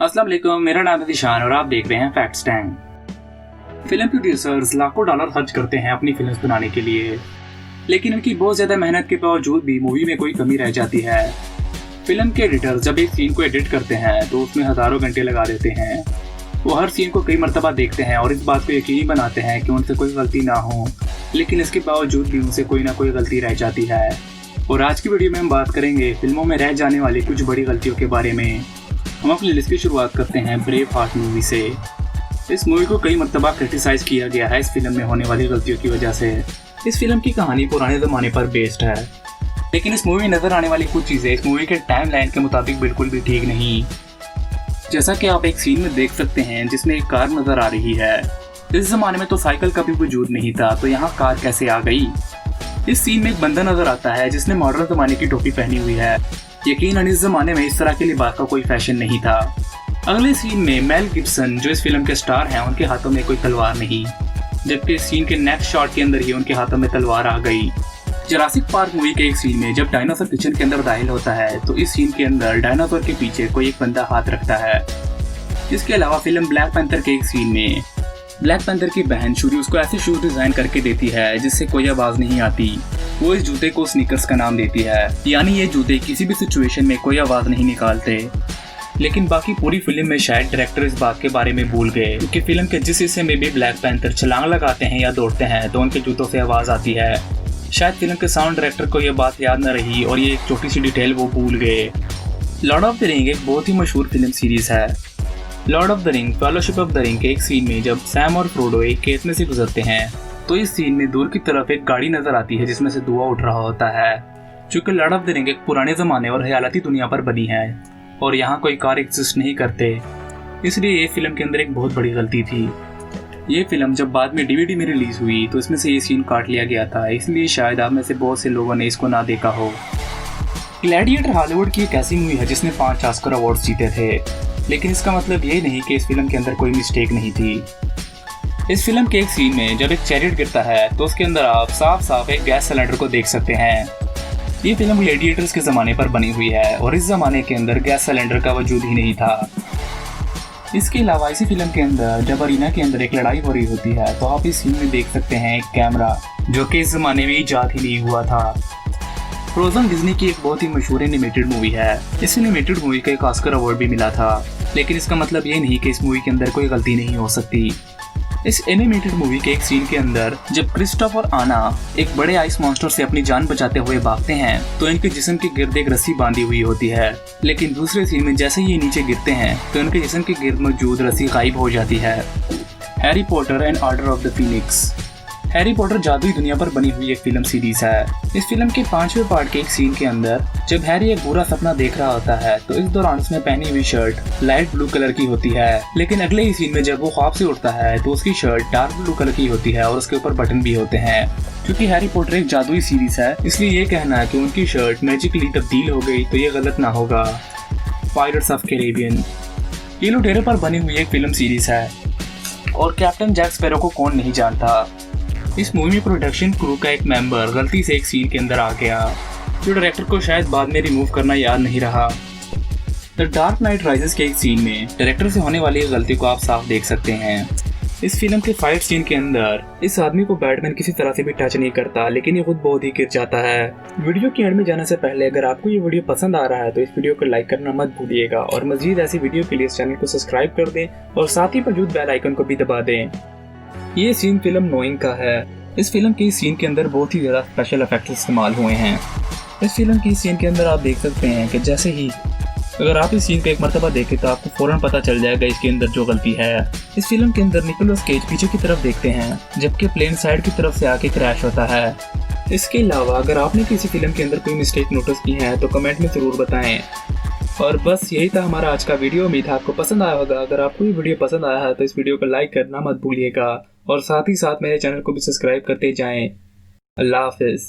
अस्सलाम वालेकुम, मेरा नाम है दिशान और आप देख रहे हैं फैक्ट्स टैंक। फिल्म प्रोड्यूसर्स लाखों डॉलर खर्च करते हैं अपनी फिल्म बनाने के लिए, लेकिन उनकी बहुत ज़्यादा मेहनत के बावजूद भी मूवी में कोई कमी रह जाती है। फिल्म के एडिटर जब एक सीन को एडिट करते हैं तो उसमें हज़ारों घंटे लगा देते हैं। वो हर सीन को कई मरतबा देखते हैं और इस बात को यकीनी बनाते हैं कि उनसे कोई गलती ना हो, लेकिन इसके बावजूद भी उनसे कोई ना कोई गलती रह जाती है। और आज की वीडियो में हम बात करेंगे फिल्मों में रह जाने वाली कुछ बड़ी गलतियों के बारे में। हम अपनी लिस्ट की शुरुआत करते हैं ब्रेव हार्ट मूवी से। इस मूवी को कई मरतबा क्रिटिसाइज किया गया है इस फिल्म में होने वाली गलतियों की वजह से। इस फिल्म की कहानी पुराने ज़माने पर बेस्ड है, लेकिन इस मूवी में नज़र आने वाली कुछ चीज़ें इस मूवी के टाइम लाइन के मुताबिक बिल्कुल भी ठीक नहीं। जैसा कि आप एक सीन में देख सकते हैं जिसमें एक कार नज़र आ रही है। इस ज़माने में तो साइकिल का भी वजूद नहीं था, तो यहाँ कार कैसे आ गई। इस सीन में एक बंदा नज़र आता है जिसने मॉडर्न ज़माने की टोपी पहनी हुई है। यकीनन इस ज़माने में इस तरह के लिबास का कोई फैशन नहीं था। अगले सीन में मेल गिब्सन जो इस फिल्म के स्टार हैं, उनके हाथों में कोई तलवार नहीं, जबकि इस सीन के नेक्स्ट शॉट के अंदर ही उनके हाथों में तलवार आ गई। जुरासिक पार्क मूवी के एक सीन में जब डायनासोर किचन के अंदर दाखिल होता है तो इस सीन के अंदर डायनासोर के पीछे कोई एक बंदा हाथ रखता है। इसके अलावा फिल्म ब्लैक पैंथर के एक सीन में ब्लैक पैंथर की बहन शूरी उसको ऐसे शूज डिजाइन करके देती है जिससे कोई आवाज नहीं आती। वो इस जूते को स्नीकर्स का नाम देती है, यानी ये जूते किसी भी सिचुएशन में कोई आवाज नहीं निकालते। लेकिन बाकी पूरी फिल्म में शायद डायरेक्टर इस बात के बारे में भूल गए, क्योंकि फिल्म के जिस हिस्से में भी ब्लैक पैंथर छलांग लगाते हैं या दौड़ते हैं तो उनके जूतों से आवाज आती है। शायद फिल्म के साउंड डायरेक्टर को यह बात याद न रही और ये एक छोटी सी डिटेल वो भूल गए। लॉर्ड ऑफ द रिंग एक बहुत ही मशहूर फिल्म सीरीज है। Lord of the ring fellowship of the ring के एक सीन में जब सैम और फ्रोडो एक खेत में से गुजरते हैं तो इस सीन में दूर की तरफ एक गाड़ी नजर आती है जिसमें से धुआं उठ रहा होता है। चूंकि लॉर्ड ऑफ द रिंग एक पुराने जमाने और हयालाती दुनिया पर बनी है और यहाँ कोई कार एग्जिस्ट नहीं करते, इसलिए ये फिल्म के अंदर एक बहुत बड़ी गलती थी। ये फिल्म जब बाद में डीवीडी में रिलीज हुई तो इसमें से ये सीन काट लिया गया था, इसलिए शायद आप में से बहुत से लोगों ने इसको ना देखा हो। ग्लैडिएटर हॉलीवुड की एक ऐसी मूवी है जिसने 5 ऑस्कर अवार्ड्स जीते थे, लेकिन इसका मतलब ये नहीं कि इस फिल्म के अंदर कोई मिस्टेक नहीं थी। इस फिल्म के एक सीन में जब एक चैरियट गिरता है तो उसके अंदर आप साफ साफ एक गैस सिलेंडर को देख सकते हैं। ये फिल्म ग्लैडिएटर्स के ज़माने पर बनी हुई है और इस ज़माने के अंदर गैस सिलेंडर का वजूद ही नहीं था। इसके अलावा इसी फिल्म के अंदर जब अरीना के अंदर एक लड़ाई हो रही होती है तो आप इस सीन में देख सकते हैं एक कैमरा, जो कि इस ज़माने में ईजाद ही नहीं हुआ था। फ्रोजन डिज्नी की एक बहुत ही मशहूर एनिमेटेड मूवी है। इस एनिमेटेड मूवी का एक ऑस्कर अवार्ड भी मिला था, लेकिन इसका मतलब ये नहीं कि इस मूवी के अंदर कोई गलती नहीं हो सकती। इस एनिमेटेड मूवी के एक सीन के अंदर जब क्रिस्टोफ और आना एक बड़े आइस मॉन्स्टर से अपनी जान बचाते हुए भागते हैं तो इनके जिस्म के गिर्द एक रस्सी बांधी हुई होती है, लेकिन दूसरे सीन में जैसे ही ये नीचे गिरते हैं तो इनके जिस्म के गिर्द मौजूद रस्सी गायब हो जाती है। Harry Potter and order of the Phoenix Harry Potter जादुई दुनिया पर बनी हुई एक फिल्म सीरीज है। इस फिल्म के 5वें पार्ट के एक सीन के अंदर जब हैरी एक बुरा सपना देख रहा होता है तो इस दौरान उसने पहनी हुई शर्ट लाइट ब्लू कलर की होती है, लेकिन अगले ही सीन में जब वो ख्वाब से उठता है तो उसकी शर्ट डार्क ब्लू कलर की होती है और उसके ऊपर बटन भी होते हैं। क्योंकि हैरी पॉटर एक जादुई सीरीज है, इसलिए ये कहना है कि उनकी शर्ट मैजिकली तब्दील हो गई तो ये गलत ना होगा। पायरेट्स ऑफ कैरेबियन ये लुटेरों पर बनी हुई एक फिल्म सीरीज है और कैप्टन जैक स्पैरो को कौन नहीं जानता। इस मूवी में प्रोडक्शन क्रू का एक मेंबर गलती से एक सीन के अंदर आ गया, जो डायरेक्टर को शायद बाद में रिमूव करना याद नहीं रहा। द डार्क नाइट राइजेस के एक सीन में डायरेक्टर से होने वाली गलती को आप साफ देख सकते हैं। इस फिल्म के फाइट सीन के अंदर इस आदमी को बैटमैन किसी तरह से भी टच नहीं करता, लेकिन ये खुद बहुत ही गिर जाता है। वीडियो के एंड में जाने से पहले अगर आपको ये वीडियो पसंद आ रहा है तो इस वीडियो को लाइक करना मत भूलिएगा और मजीद ऐसी वीडियो के लिए इस चैनल को सब्सक्राइब कर दें और साथ ही मौजूद बेल आइकन को भी दबा दें। ये सीन फिल्म नोइंग का है। इस फिल्म के सीन के अंदर बहुत ही ज़्यादा स्पेशल इफेक्ट्स इस्तेमाल हुए हैं। इस फिल्म की सीन के अंदर आप देख सकते हैं कि जैसे ही अगर आप इस सीन को एक मरतबा देखें तो आपको फौरन पता चल जाएगा इसके अंदर जो गलती है। इस फिल्म के अंदर निकोलस केज पीछे की तरफ देखते हैं जबकि प्लेन साइड की तरफ से आके क्रैश होता है। इसके अलावा अगर आपने किसी फिल्म के अंदर कोई मिस्टेक नोटिस की है तो कमेंट में ज़रूर बताएं। और बस यही था हमारा आज का वीडियो। उम्मीद है आपको पसंद आया होगा। अगर आपको ये वीडियो पसंद आया है तो इस वीडियो को लाइक करना मत भूलिएगा और साथ ही साथ मेरे चैनल को भी सब्सक्राइब करते जाएं। अल्लाह हाफिज़।